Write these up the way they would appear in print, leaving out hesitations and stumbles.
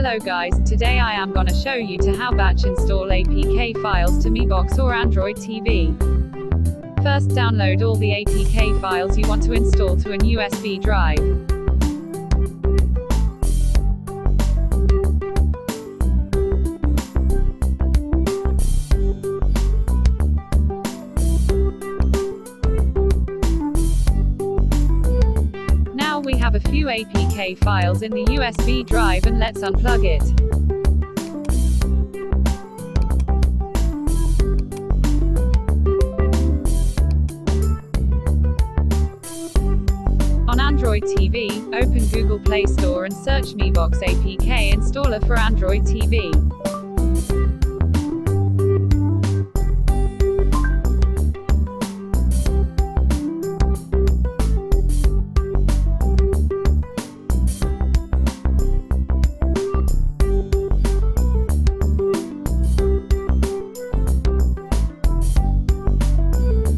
Hello guys, today I am gonna show you to how batch install APK files to MeBox or Android TV. First download all the APK files you want to install to an USB drive. Now we have a few APK files in the USB drive and let's unplug it. On Android TV, open Google Play Store and search MeBox APK Installer for Android TV.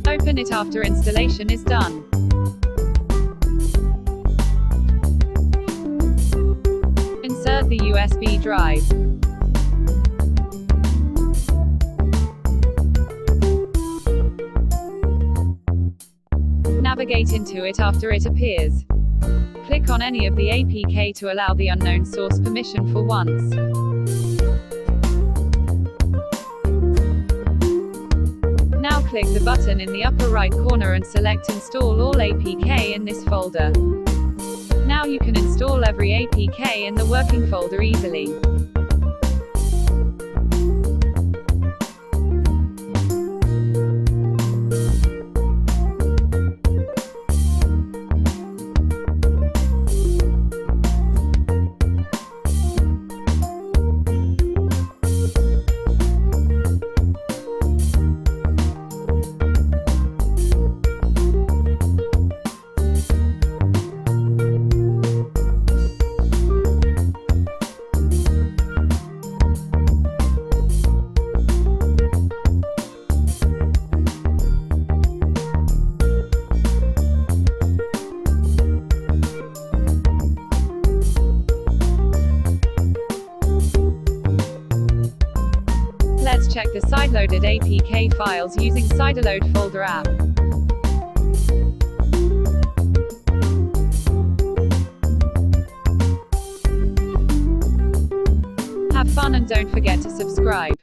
Open it after installation is done. Insert the USB drive. Navigate into it after it appears. Click on any of the APK to allow the unknown source permission for once. Now click the button in the upper right corner and select Install all APK in this folder. Now you can install every APK in the working folder easily. Let's check the sideloaded APK files using Sideload folder app. Have fun and don't forget to subscribe.